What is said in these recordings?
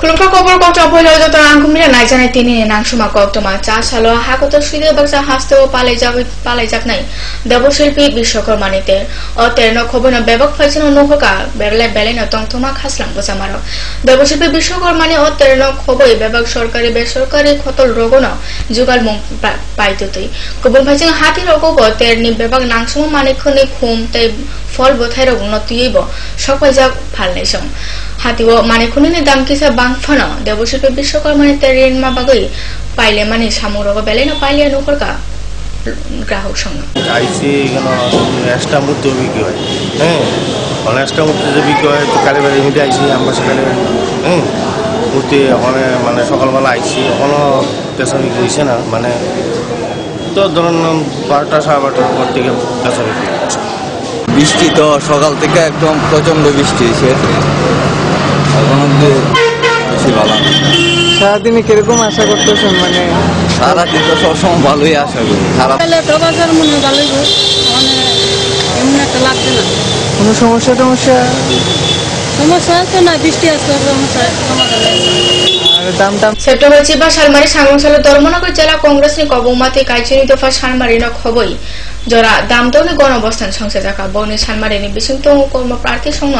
Kulungka kobor kota polo joto angkumira naijana tini nangsuma koktoma cha salo hakoto suide baksa hasto palai jaknai devoshilpi bishwakarmanite o terno khobona bebak faisino nohoka berle belena tongtoma khaslang bosamaro devoshilpi bishwakarmani o terno khoboi bebak sorkari besorkari khotol rogono jugal mong paitutui kobon faising hati rogo bo terni bebak nangsuma manikhoni khum tai ফল বথাই রগুন তুইব সকল যা ফালনাই সম হাতিও মানে খুনিনি দাম কিসা বাংফানো দেবশিল্পী বিশ্বকর্মানি তেরিন মা বাগই পাইলে মানে সামুরগ বেলে না পাইলে নকরকা গ্রাহক সঙ্গ আইসি কেন এক্সট্রা মূর্তি বিক্রি হয় হ্যাঁ অনেক এক্সট্রা মূর্তি যে বিক্রি হয় তো কালীবাড়ির মধ্যে আইসি আমরা সেখানে হ্যাঁ মূর্তি ওখানে মানে সকালবেলা আইসি এখনও পেশা বিক্রি হয়েছে না মানে তো ধরুন 12টা 12:30টার পর থেকে পেশা বিক্রি হচ্ছে বৃষ্টি তো সকাল থেকে একদম প্রচন্ড বৃষ্টি হয়েছে এখন অব্দি বেশি ভালো সারাদিনে কিরকম আশা করতেছেন মানে সারাদিন তো সবসময় ভালোই আশা করি খারাপ মনে ভালোই মানে এমন একটা লাগছে না কোনো সমস্যা আছে না বৃষ্টি আসছে দাম সেপ্টেম্বর চিবা সালমারি সাংসল ধর্মনগর জেলা কংগ্রেস নি কবুমাতে কাইচুনি দফা সালমারি ন খবই জরা দামতনে গণঅবস্থান সংসদ জাকা বনি সালমারি নি বিসিংত কর্ম প্রার্থী সঙ্গ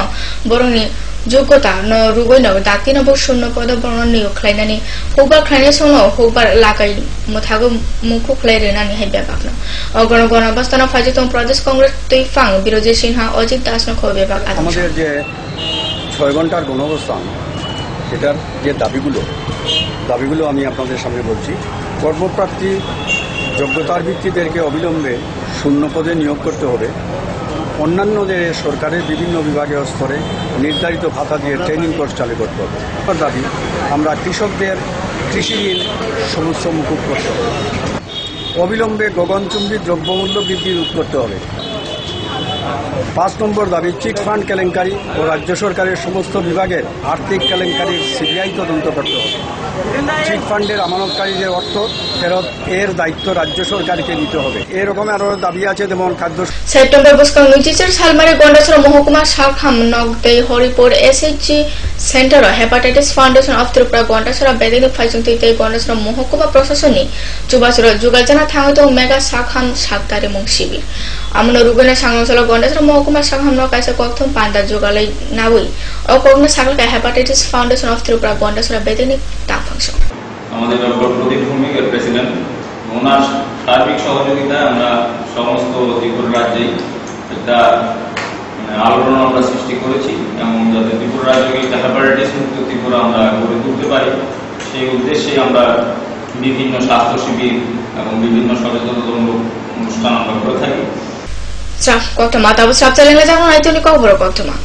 বরনি যোগ্যতা ন রুগই ন দাতি নব শূন্য পদ বর্ণন নিয় খ্লাইনানি হোবার খ্লাইনে সঙ্গ হোবার লাগাই মথাগো মুখু খ্লাই রেনানি হাই ব্যাপাকন অগণ গণঅবস্থান ফাজিতম প্রদেশ কংগ্রেস তৈফাং বিরোধী সিনহা অজিত দাস ন খবর বিভাগ আমাদের যে 6 ঘন্টার গণঅবস্থান এটার যে দাবিগুলো আমি আপনাদের সামনে বলছি কর্মপ্রার্থী যোগ্যতার ভিত্তিদেরকে অবিলম্বে শূন্য পদে নিয়োগ করতে হবে অন্যান্য যে সরকারের বিভিন্ন বিভাগীয় স্তরে নির্ধারিত ভাতা দিয়ে ট্রেনিং কোর্স চালু করতে হবে দাবি আমরা কৃষকদের কৃষি ঋণ সমস্যা মুকুব করতে হবে অবিলম্বে গগনচুম্বী দ্রব্যমূল্য বৃদ্ধি রোধ করতে হবে 5 নম্বর দাবি চিট ফান্ড কেলেঙ্কারি ও রাজ্য সরকারের সমস্ত বিভাগের আর্থিক কেলেঙ্কারির সিবিআই তদন্ত করতে হবে চিট ফান্ডের আমানতকারীদের অর্থ ফেরত এর দায়িত্ব রাজ্য সরকারকে নিতে হবে এরকম আরো দাবি আছে যেমন খাদ্য সেপ্টেম্বর বস্কং নিচিচর সালমারি গন্ডাসর মহকুমা শাখাম নগদে Haripur SHG centre hepatitis foundation of Tripura Gandacherra বেদিনি ফাইজুংতে গন্ডাসর মহকুমা প্রশাসনী চুবাসর যুগালজানা থাঙ্গত মেগা শাখাম শাকতারি মং শিবির আমন রুগনা সাংসল গন্ডাসর মহকুমা শাখাম ন কাইসা কক্থম পান্ডা যুগালাই নাউই ও কোগনা সাগলকা hepatitis foundation of Tripura Gandacherra বেদিনি তাফাংশন আমাদের ডক্টর প্রদীপ ভৌমিকের প্রেসিডেন্ট ওনার সার্বিক সহযোগিতায় আমরা সমস্ত ত্রিপুরা রাজ্যে একটা আলোড়ন আমরা সৃষ্টি করেছি এবং যাতে ত্রিপুরা রাজ্যকে একটা হেপাটাইটিস মুক্ত ত্রিপুরা আমরা গড়ে তুলতে পারি সেই উদ্দেশ্যে আমরা বিভিন্ন স্বাস্থ্য শিবির এবং বিভিন্ন সচেতনতামূলক অনুষ্ঠান আমরা করে থাকি কক্টমা তবে সব চ্যানেলে যেমন আইতনি খবর কক্টমা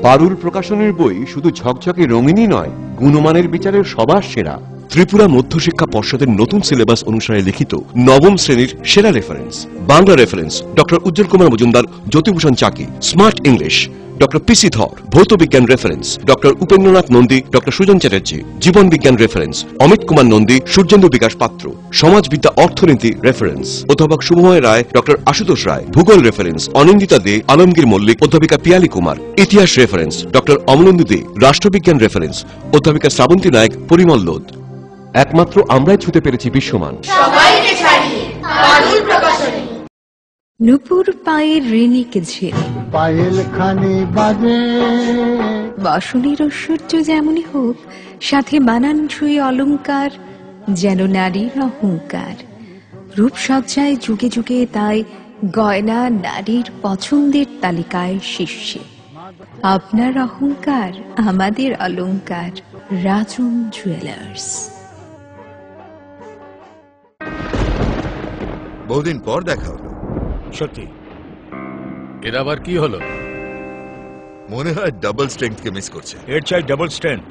পারুল প্রকাশনের বই শুধু ঝকঝকে রঙিনই নয় গুণমানের বিচারের সবার সেরা ত্রিপুরা মধ্যশিক্ষা পর্ষদের নতুন সিলেবাস অনুসারে লিখিত নবম শ্রেণীর সেরা reference Bangla reference doctor Ujjwal Kumar Majumdar Jyotibhushan Chaki smart English doctor PC Dhar ভৌত বিজ্ঞান reference doctor Upendranath Nandi doctor Sujan Chatterjee জীবন বিজ্ঞান রেফারেন্স অমিত কুমার নন্দী সূর্যেন্দু বিকাশ পাত্র সমাজবিদ্যা অর্থনীতি রেফারেন্স অধ্যাপক শুভময় রায় ডক্টর আশুতোষ রায় ভূগোল রেফারেন্স অনিন্দিতা দে আলমগীর মল্লিক অধ্যাপিকা পিয়ালি কুমার ইতিহাস রেফারেন্স ডক্টর অমলেন্দু দে রাষ্ট্রবিজ্ঞান রেফারেন্স অধ্যাপিকা শ্রাবন্তী নায়ক পরিমল লোধ একমাত্র আমরাই ছুঁতে পেরেছি বিশ্বমান নুপুর পায়ের ঋণিক ঝিল পায়েল খানি বাজে বাসনের ঐশ্বর্য যেমনই হোক সাথে মানানসই অলংকার যেন নারীর অহংকার রূপসজ্জায় যুগে যুগে তাই গয়না নারীর পছন্দের তালিকায় শীর্ষে আপনার অহংকার আমাদের অলংকার রাজন জুয়েলার্স বহুদিন পর দেখা হলো সত্যি এর আবার কি হলো মনে হয় ডাবল স্ট্রেংথ কে মিস করছে এর চাই double strength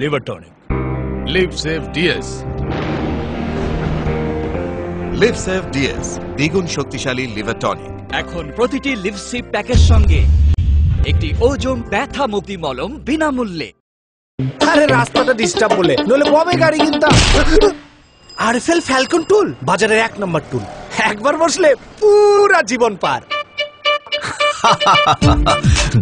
liver tonic Liv Save DS Liv Save DS দ্বিগুণ শক্তিশালী লিভার টনিক এখন প্রতিটি লিভ সেভ প্যাকের সঙ্গে একটি ওজোন ব্যথা মুক্তি মলম বিনামূল্যে আরে রাস্তাটা ডিস্টার্ব বলে নলে কবে গাড়ি কিনতাম আরএফএল ফ্যালকন টুল বাজারের 1 নম্বর টুল একবার বসলে পুরা জীবন পার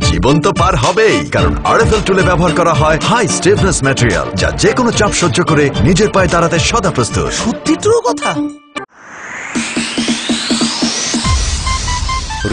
জীবন তো পার হবেই, কারণ আরএফএল টুলে ব্যবহার করা হয় হাই স্টিফনেস ম্যাটেরিয়াল, যা যে কোনো চাপ সহ্য করে নিজের পায়ে দাঁড়াতে সদা প্রস্তুত। সত্যি ট্রু কথা।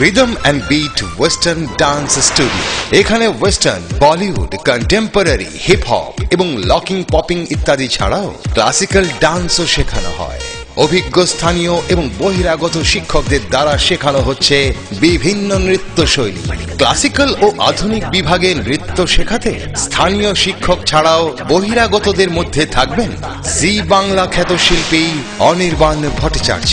Rhythm and beat western dance studio. এখানে western, Bollywood, contemporary, hip hop এবং লকিং, পপিং ইত্যাদি ছাড়াও ক্লাসিক্যাল ডান্সও শেখানো হয়। অভিজ্ঞ স্থানীয় এবং বহিরাগত শিক্ষকদের দ্বারা শেখানো হচ্ছে বিভিন্ন নৃত্যশৈলী। ক্লাসিক্যাল ও আধুনিক বিভাগে নৃত্য শেখাতে স্থানীয় শিক্ষক ছাড়াও বহিরাগতদের মধ্যে থাকবেন জি বাংলা খ্যাত শিল্পী অনির্বাণ ভট্টাচার্য।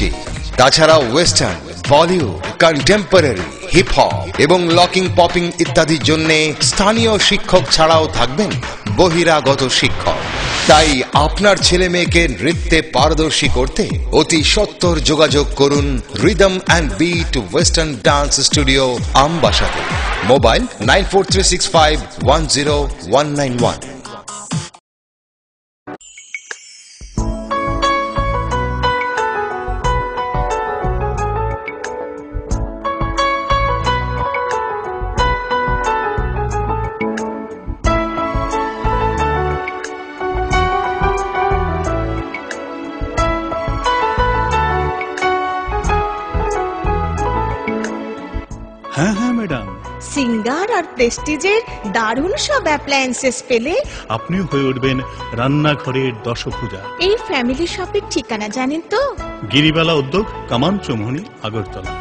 তাছাড়া western, Bollywood, contemporary, hip hop এবং লকিং, পপিং ইত্যাদির জন্য স্থানীয় শিক্ষক ছাড়াও থাকবেন বহিরাগত শিক্ষক। তাই আপনার ছেলে মেয়েকে নৃত্যে পারদর্শী করতে অতি সত্বর যোগাযোগ করুন rhythm and beat western dance studio, আমবাসাতে। মোবাইল 9436510191। হ্যাঁ হ্যাঁ ম্যাডাম, সিঙ্গার আর প্রেস্টিজের দারুণ সব অ্যাপ্লায়েন্সেস পেলে আপনিও হয়ে উঠবেন রান্নাঘরের দশভুজা। এই ফ্যামিলি শপের ঠিকানা জানেন তো? গিরিবালা উদ্যোগ, কামান চৌমুহনী, আগরতলা।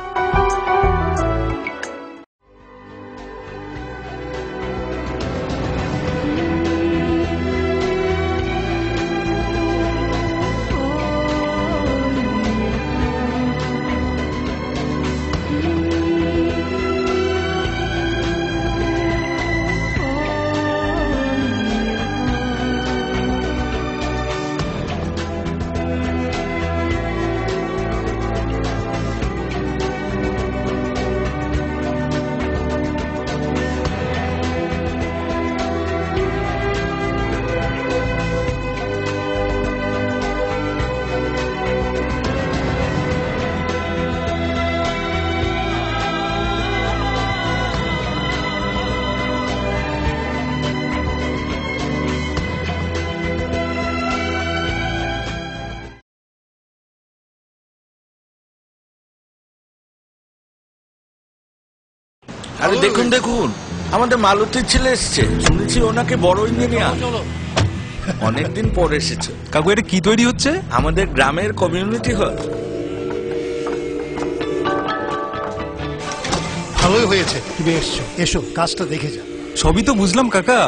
আরে দেখুন দেখুন, আমাদের মালতীর ছেলে এসছে, শুনেছি ওনাকে বড় ইঞ্জিনিয়ার। অনেকদিন পর এসেছে। কাকু এটা কি তৈরি হচ্ছে? আমাদের গ্রামের কমিউনিটি হল। ভালোই হয়েছে তুমি এসছো, এসো কাজটা দেখে যা। সবই তো বুঝলাম কাকা,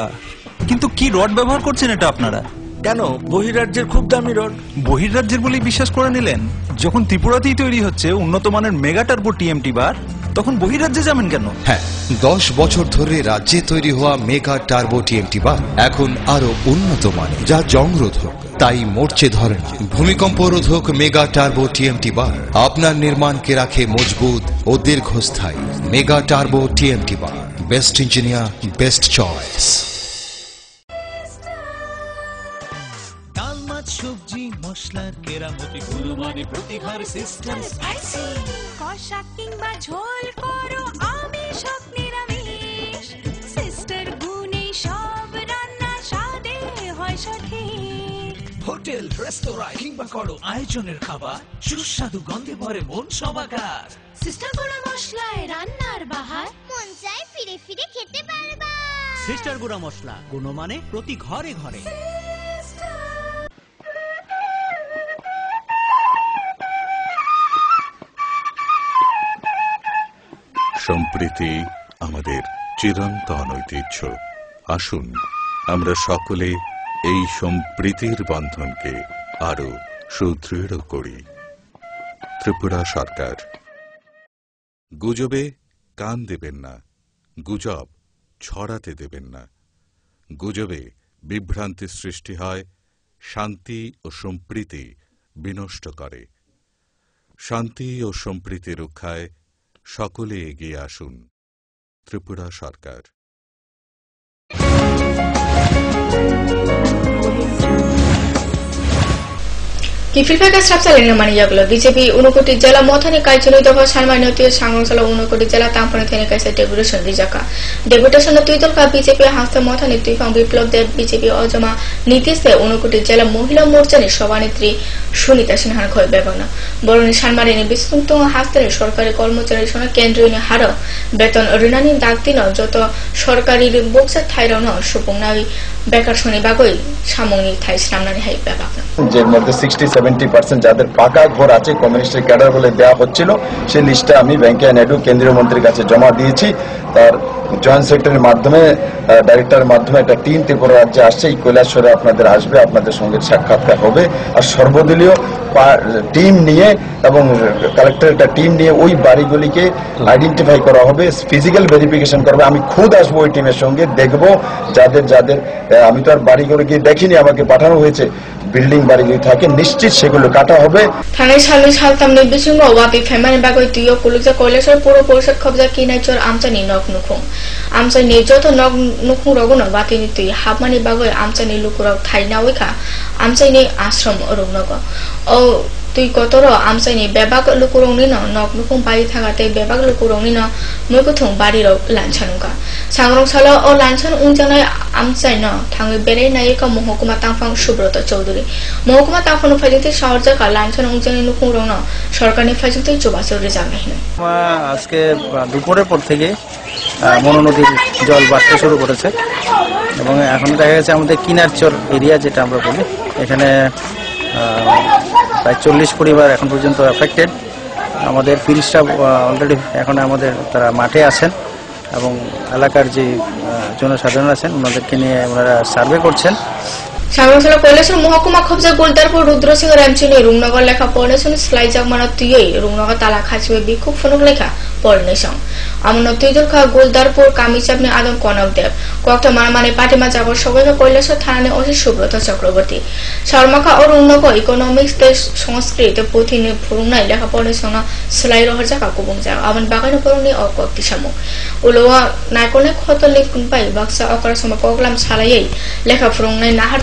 কিন্তু কি রড ব্যবহার করছেন এটা আপনারা? কেন, বহিরাজ্যের খুব দামি রড। বহিরাজ্যের বলেই বিশ্বাস করে নিলেন? যখন ত্রিপুরাতেই তৈরি হচ্ছে উন্নত মানের মেগা টার্বো টিএমটি বার, তখন বহিরাজ্যে যাবেন কেন? হ্যাঁ, 10 বছর ধরে রাজ্যে তৈরি হওয়া মেগা টার্বো টিএমটি বার এখন আরো উন্নত মানের, যা জংরোধক, তাই মরচে ধরে না। ভূমিকম্প রোধক মেগা টার্বো টিএমটি বার আপনার নির্মাণকে রাখে মজবুত ও দীর্ঘস্থায়ী। মেগা টার্বো টিএমটি বার, বেস্ট ইঞ্জিনিয়ার, বেস্ট চয়েস। সবজি মশলার কেরামতি গুণমানে প্রতি ঘর সিস্টার স্পাইসি। কষা কিংবা ঝোল করো আমিষ হোক নিরামিষ, সিস্টার গুণে সব রান্না স্বাদে হয় সঠিক। হোটেল, রেস্তোরাঁ কিংবা করো আয়োজনের খাবার, সুস্বাদু গন্ধে ভরে মন সবাকার। সিস্টার গুঁড়া মশলায় রান্নার বাহার, মন চাই ফিরে ফিরে খেতে পারবা। সিস্টার গুঁড়া মশলা, গুণমানে প্রতি ঘরে ঘরে। সম্প্রীতি আমাদের চিরন্তন ঐতিহ্য। আসুন আমরা সকলে এই সম্প্রীতির বন্ধনকে আরো সুদৃঢ় করি। ত্রিপুরা সরকার। গুজবে কান দেবেন না, গুজব ছড়াতে দেবেন না। গুজবে বিভ্রান্তি সৃষ্টি হয়, শান্তি ও সম্প্রীতি বিনষ্ট করে। শান্তি ও সম্প্রীতি রক্ষায় সকলে এগিয়ে আসুন। ত্রিপুরা সরকার। পিপিলফাকা সাবসালিনের মানিয়াগুলো বিজেপি উনকোটি জেলা মথানি কাইচুনি দফা সানমানিয়তি সাংগংসালা উনকোটি জেলা তাম্পনে থেনে কাইসা deputation রিজাকা deputation তুইদলকা BJP হাস্তা মথানি তুইফাং Biplab Deb BJP অজমা নীতিশে Unakoti জেলা মহিলা মোর্চানি সভানেত্রী সুনিতা সিনহার খয় বেগনা বরনি সানমারিনি বিস্তুন্ত হাস্তানি সরকারি কর্মচারীর সঙ্গে কেন্দ্রীয় হার বেতন ঋণানি দাগদিন যত সরকারি বক্সা থাইরান সুপুংনাই বেকার শনি বাগই সামংনি থাই সামনানি হাই বেবাকনা যে মধ্যে 60-70% যাদের পাকা ঘর আছে কমিউনিস্টের ক্যাডার বলে দেওয়া হচ্ছিল সেই লিস্টে আমি ভেঙ্কাইয়া নাইডু কেন্দ্রীয় মন্ত্রীর কাছে জমা দিয়েছি তার জয়েন্ট সেক্রেটারির মাধ্যমে ডাইরেক্টরের মাধ্যমে একটা টিম ত্রিপুরা রাজ্যে আসছে এই কৈলাসহরে আপনাদের আসবে আপনাদের সঙ্গে সাক্ষাৎকার হবে আর সর্বদলীয় টিম নিয়ে এবং কালেক্টরের একটা টিম নিয়ে ওই বাড়িগুলিকে আইডেন্টিফাই করা হবে ফিজিক্যাল ভেরিফিকেশন করবে আমি খুদ আসবো ওই টিমের সঙ্গে দেখব যাদের যাদের আমি তো আর বাড়িগুলো গিয়ে দেখিনি আমাকে পাঠানো হয়েছে বিল্ডিং বাড়িগুলি থাকে নিশ্চিত সেগুলো কাটা হবে থানায় সালনি সালতাম নির্বিসঙ্গ ওয়াপি ফেমানি বাগই তুইও কুলুজা কৈলাসর পুর পরিষদ খবজা কিনাইচর আমচানি নক নুখুং আমচানি যত নক নুখুং রগন বাতিনি তুই হাবমানি বাগই আমচানি লুকুরাও থাইনা ওইখা আমচানি আশ্রম রুগনগ ও তুই কতর আমচাইনি বেবাক লুকুরংনি নক নুকুং বাড়ি থাকাতে বেবাক লুকুরংনি মৈকুথং বাড়ির লাঞ্ছানুকা সাংরংসালা ও লাঞ্ছান উংজানাই আমচাইন থাঙ্গি বেড়াই নায়িকা মহকুমা তাংফাং সুব্রত চৌধুরী মহকুমা তাংফাং ফাইজিতে শহর জায়গা লাঞ্ছান উংজানি নুকুং রং সরকারি ফাইজিতে চুবাচর রিজার্ভ নাহিন আজকে দুপুরের পর থেকে মনো নদীর জল বাড়তে শুরু করেছে এবং এখন দেখা গেছে আমাদের কিনারচর এরিয়া যেটা আমরা বলি এখানে প্রায় 40 পরিবার এখন পর্যন্ত এফেক্টেড আমাদের ফিল্ড স্টাফ অলরেডি এখন আমাদের তারা মাঠে আছেন এবং এলাকার যে জনসাধারণ আছেন ওনাদেরকে নিয়ে ওনারা সার্ভে করছেন সাংরংসালা কৈলাসর মহকুমা খবজা গোলদারপুর রুদ্রসিংহ রামচিনি রুংনগর লেখা পড়নেছন স্লাই জাগমানা তুই রুংনগর তালা খাচিবে বিক্ষোভ ফনক লেখা পড়নেছন আমন তুইদলখা গোলদারপুর কামিচাবনি আদম কনক দেব কয়েকটা মানামানি পাটিমা যাবর সবাইকে কৈলাসর থানানে অসি সুব্রত চক্রবর্তী শর্মাখা ও রুংনগর ইকোনমিক্স দেশ সংস্কৃত পুথিনি ফুরুংনাই লেখা পড়নেছন স্লাই রহর জাকা কুবুং যা আমন বাগানে পড়নি ও কয়েকটি সামু উলোয়া নাইকনে খতলি কুনপাই বাক্সা অকার সময় কগলাম সালাইই লেখা ফুরুংনাই নাহার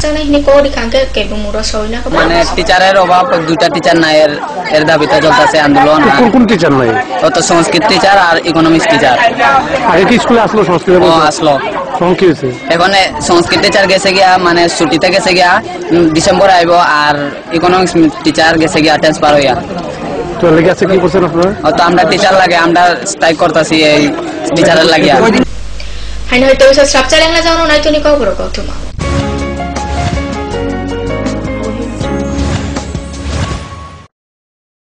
মানে টিচারের অভাব দুইটা টিচার নাই এর দাবিতে চলতেছে আন্দোলন কোন কোন টিচার নাই তো সংস্কৃত টিচার আর ইকোনমিক্স টিচার আগে কি স্কুলে আসলো সংস্কৃত আসলো কি হয়েছে এখন সংস্কৃত টিচার গেছে গিয়া মানে ছুটিতে গেছে গিয়া ডিসেম্বর আইব আর ইকোনমিক্স টিচার গেছে গিয়া ট্রান্সফার হইয়া তো লেগে আছে কি করছেন আপনারা তো আমরা টিচার লাগে আমরা স্ট্রাইক করতেছি এই টিচারের লাগিয়া হাইন হইতে সব চ্যালেঞ্জ জানো নাই তো নি কবর কতমা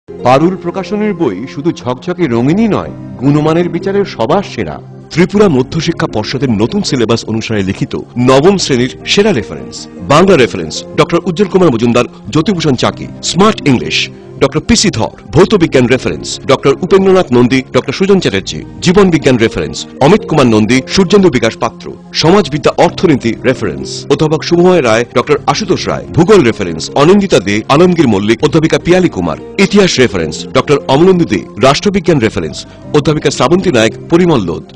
পারুল প্রকাশনের বই শুধু ঝকঝকে রঙিনই নয় গুণমানের বিচারের সবার সেরা ত্রিপুরা মধ্যশিক্ষা পর্ষদের নতুন সিলেবাস অনুসারে লিখিত নবম শ্রেণীর সেরা reference Bangla reference doctor Ujjwal Kumar Majumdar Jyotibhushan Chaki smart English doctor PC Dhar ভৌত বিজ্ঞান reference doctor Upendranath Nandi doctor Sujan Chatterjee জীবন বিজ্ঞান রেফারেন্স অমিত কুমার নন্দী সূর্যেন্দু বিকাশ পাত্র সমাজবিদ্যা অর্থনীতি রেফারেন্স অধ্যাপক শুভময় রায় ডক্টর আশুতোষ রায় ভূগোল রেফারেন্স অনিন্দিতা দে আলমগীর মল্লিক অধ্যাপিকা পিয়ালি কুমার ইতিহাস রেফারেন্স ডক্টর অমলেন্দু দে রাষ্ট্রবিজ্ঞান রেফারেন্স অধ্যাপিকা শ্রাবন্তী নায়ক পরিমল লোদ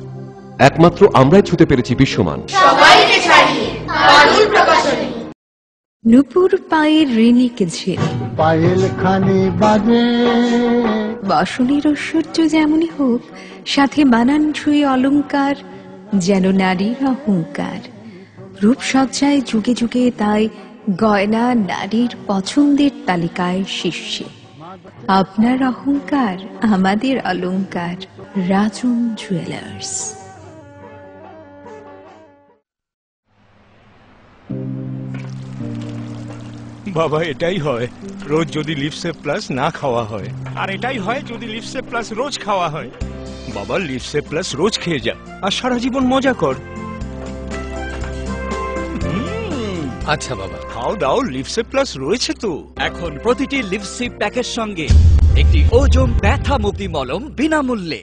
একমাত্র আমরাই ছুতে পেরেছি বিশ্বমান সবাইকে ছাড়িয়ে পারুল প্রকাশনী নুপুর পায়ের ঋণিক ঝিল পায়েল খানি বাজে বাসনের ঐশ্বর্য যেমনই হোক সাথে মানানসই অলংকার যেন নারীর অহংকার রূপসজ্জায় যুগে যুগে তাই গয়না নারীর পছন্দের তালিকায় শীর্ষে আপনার অহংকার আমাদের অলংকার রাজন জুয়েলার্স বাবা এটাই হয় রোজ যদি লিপসেপ প্লাস না খাওয়া হয় আর এটাই হয় যদি লিপসেপ প্লাস রোজ খাওয়া হয় বাবা লিপসেপ প্লাস রোজ খেয়ে যা আর সারা জীবন মজা কর আচ্ছা বাবা খাও দাও লিপসেপ প্লাস রয়েছে তো এখন প্রতিটি লিপসিপ প্যাকের সঙ্গে একটি ওজোন ব্যথা মুক্তি মলম বিনামূল্যে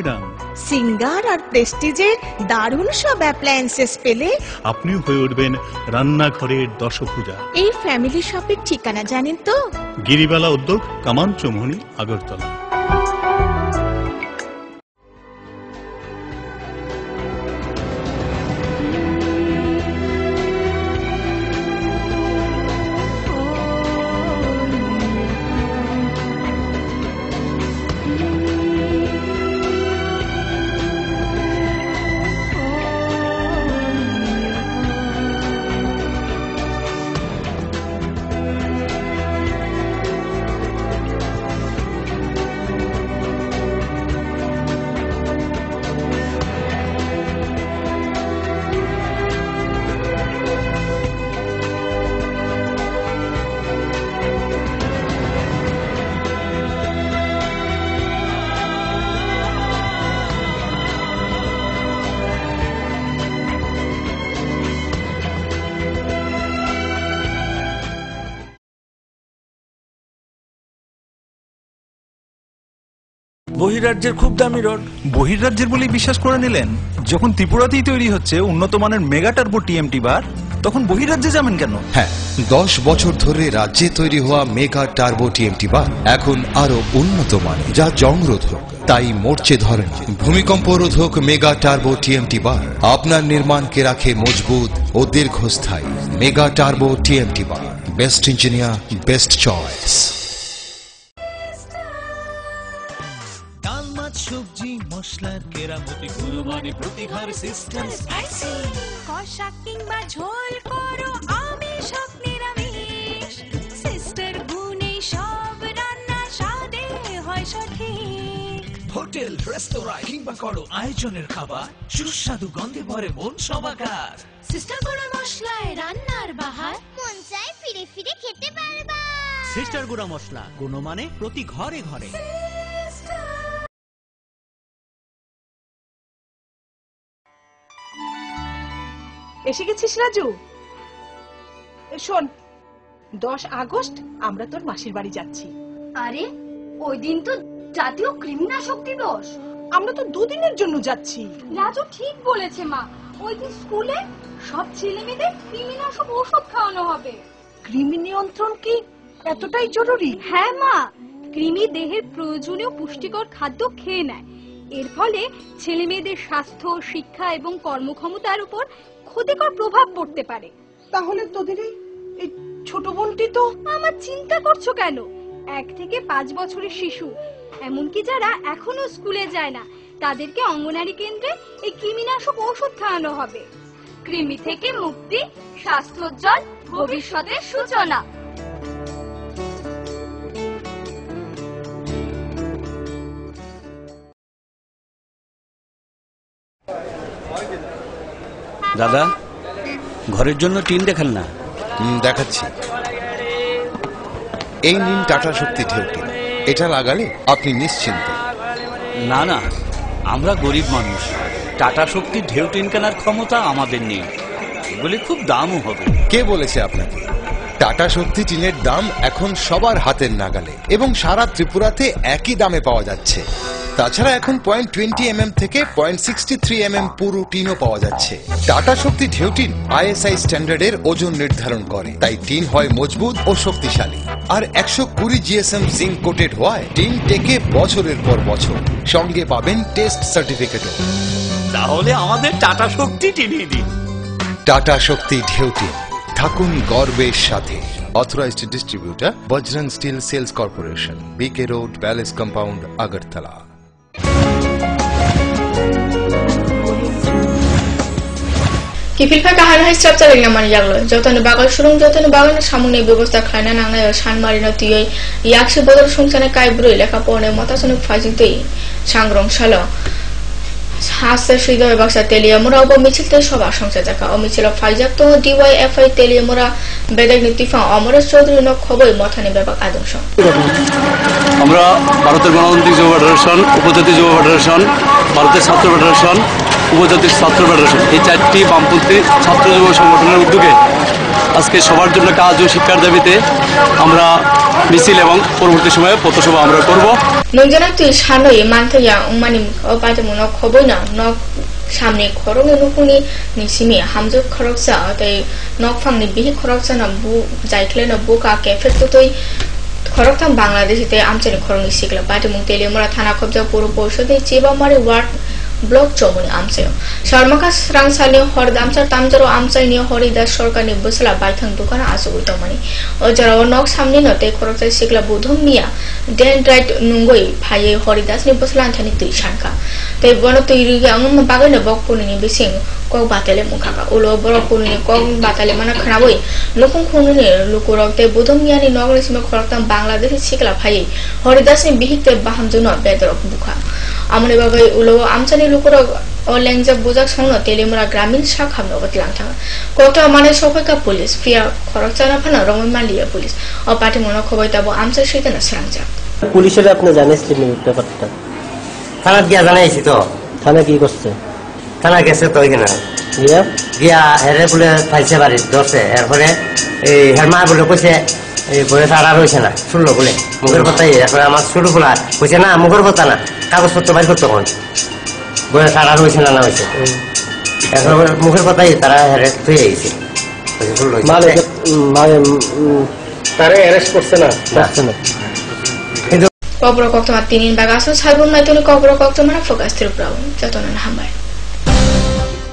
ম্যাডাম। সিঙ্গার আর প্রেস্টিজের দারুণ সব অ্যাপ্লায়েন্সেস পেলে আপনিও হয়ে উঠবেন রান্নাঘরের দশভুজা। এই ফ্যামিলি শপের ঠিকানা জানেন তো? গিরিবালা উদ্যোগ, কামান চৌমুহনী, আগরতলা। বহিরাজ্যের খুব দামি রড। বহিরাজ্যের বলেই বিশ্বাস করে নিলেন? যখন ত্রিপুরাতেই তৈরি হচ্ছে উন্নত মানের মেগা টার্বো টিএমটি বার, তখন বহিরাজ্যে যাবেন কেন? হ্যাঁ, 10 বছর ধরে রাজ্যে তৈরি হওয়া মেগা টার্বো টিএমটি বার এখন আরো উন্নত মানের, যা জংরোধক, তাই মরচে ধরেন। ভূমিকম্প রোধক মেগা টার্বো টিএমটি বার আপনার নির্মাণকে রাখে মজবুত ও দীর্ঘস্থায়ী। মেগা টার্বো টিএমটি বার, বেস্ট ইঞ্জিনিয়ার, বেস্ট চয়েস। সবজি মশলার কেরামতি গুণমানে প্রতি ঘর সিস্টেম স্পাইসি। কষা কিংবা ঝোল করো আমিষ হোক নিরামিষ, সিস্টার গুণে সব রান্না স্বাদে হয় সঠিক। হোটেল রেস্তোরাঁ কিংবা করো আয়োজনের খাবার, সুস্বাদু গন্ধে ভরে মন সবাকার। সিস্টার গুঁড়ো মশলায় রান্নার বাহার, মন চায় ফিরে ফিরে খেতে পারবা। সিস্টার গুঁড়ো মশলা, গুণমানে প্রতি ঘরে ঘরে। এসে গেছিস রাজু? শোন, 10 আগস্ট আমরা তোর মাসির বাড়ি যাচ্ছি। আরে ওই দিন তো জাতীয় কৃমিনাশক দিবস। আমরা তো 2 দিনের জন্য যাচ্ছি। রাজু ঠিক বলেছে মা, ওই দিন স্কুলে সব ছেলেমেয়েদের কৃমিনাশক ওষুধ খাওয়ানো হবে। কৃমি নিয়ন্ত্রণ কি এতটাই জরুরি? হ্যাঁ মা, কৃমি দেহের প্রয়োজনীয় পুষ্টিকর খাদ্য খেয়ে নেয়। এর ফলে ছেলেমেয়েদের স্বাস্থ্য, শিক্ষা এবং কর্মক্ষমতার উপর ক্ষতিকর প্রভাব পড়তে পারে। তাহলে তোদের এই ছোট বোনটি তো। আমার চিন্তা করছো কেন? 1 থেকে 5 বছরের শিশু, এমনকি যারা এখনো স্কুলে যায় না, তাদেরকে অঙ্গনারী কেন্দ্রে এই কৃমিনাশক ওষুধ খাওয়ানো হবে। কৃমি থেকে মুক্তি, স্বাস্থ্যোজ্জ্বল ভবিষ্যতের সূচনা। দাদা, ঘরের জন্য টিন দেখান না। দেখাচ্ছি। এই নিন টাটা শক্তি ঢেউটি, এটা লাগালে আপনি নিশ্চিন্ত। না না, আমরা গরিব মানুষ, টাটা শক্তি ঢেউ টিন কেনার ক্ষমতা আমাদের নেই। এগুলি খুব দামও হবে। কে বলেছে আপনাকে? টাটা শক্তি টিনের দাম এখন সবার হাতের নাগালে এবং সারা ত্রিপুরাতে একই দামে পাওয়া যাচ্ছে। তাছাড়া এখন 0.20 থেকে 0.63 পুরো টিনও পাওয়া যাচ্ছে। টাটা শক্তি ঢেউ টিন ISI স্ট্যান্ডার্ডের ওজন নির্ধারণ করে, তাই টিন হয় মজবুত ও শক্তিশালী। আর 120 GSM জিঙ্ক কোটেড হওয়ায় টিন টেকে বছরের পর বছর। সঙ্গে পাবেন টেস্ট সার্টিফিকেটও। তাহলে আমাদের টাটা শক্তি টিনিয়ে দিন। টাটা শক্তি ঢেউ টিন, থাকুন গর্বের সাথে। Authorised distributor Bajrang steel sales corporation, BK road, palace compound, Agartala. Kifilfa kahana structure ina mani jaglo jotanu bagal surung jotanu bagal samune ব্যবস্থা খায়না নাংনায় সানমারিনো তুই ইয়াকসে বদল সংসানে কাইব্রুই লেখাপড়ে মতাসনিক ফাজিতই সাংগ্রং শালো হাসে হৃদয় বাক্সা তেলিয়া মোরা মিছিলতে সবার সংসার জাকা ও মিছিল ফাইজাক তো DYFI তেলিয়া মোরা বেদাগ নীতিফা অমরেশ চৌধুরী ন খবর মথানি বিভাগ আদর্শ। আমরা ভারতের গণতান্ত্রিক যুব ফেডারেশন, উপজাতি যুব ফেডারেশন, ভারতের ছাত্র ফেডারেশন, উপজাতির ছাত্র ফেডারেশন, এই 4টি বামপন্থী ছাত্র যুব সংগঠনের উদ্যোগে আজকে সবার জন্য কাজ ও শিক্ষার দাবিতে আমরা মিছিল এবং পরবর্তী সময়ে পথসভা আমরা করব। নজনা তুই সানই মানথয়া উমানি পাইতমু ন খবইনা ন সামনে খরং নুকুনি নিসিমি হামজু খরকসা তাই নক ফাংনি বিহি খরকসা না বু যাইখলে না বুকা ক্যাফে তুই খরকতাম বাংলাদেশিতে আমচানি খরংনি সিকলা পাইতমু তেলিমরা থানা খবজা পৌর পরিষদে চিবামারি ওয়ার্ড ব্লক চমুনি আমচায় শর্মাকা স্রাংসালি হরদামচার তামজারো আমচাইনি হরিদাস সরকারনি বসলা বাইথাং দোকান আসুগুতমানি অজরাও নক সামনে নতে খরকতাই সিকলা বুধম মিয়া ডেন রাইট নুঙ্গই ফাইয়ে হরিদাস নি বসলা আনথানি তুই শানকা তাই বন তৈরি আঙম বাগানে বকপুনি বিসিং কক বাতালে মুখাকা উলো বড় পুনি কক বাতালে মানে খানাবই লুকুং খুনুনি লুকুরকতে বুধম মিয়ানি নগর সিমে খরকতাম বাংলাদেশি সিকলা ফাইয়ে হরিদাসনি বিহিতে বাহামজুন বেদরক বুখা আমনে বাবাই উলো আমচানি লুকুরক ও লেংজা বুজাক সংনো তেলিমরা গ্রামীণ শাখা নগদ লাংথাং কত মানে সফাইকা পুলিশ ফিয়া খরকচানা ফানা রমন মালিয়া পুলিশ ও পাটি মনো খবই তাবো আমচা সইতে না সাংজা পুলিশের আপনি জানেন ব্যাপারটা থানা গিয়া জানাইছি তো থানা কি করছে থানা গেছে তো এখানে গিয়া হেরে বলে পাইছে বাড়ি ধরছে এরপরে এই হের মা বলে কইছে এই বয়স আর হয়েছে না শুনলো বলে মুখের কথাই এখন আমার ছোট বলা কইছে না মুখের কথা না কাগজপত্র বাইর করতে কোন বয়স আর হয়েছে না হয়েছে এখন মুখের কথাই তারা হেরে থুয়ে গেছে তারে অ্যারেস্ট করছে না কবর কক্তমা তিনিন বাগাসন সাইবুন মাইতনি কবর কক্তমানা ফোকাস ত্রিপুরা যতনা হামবাই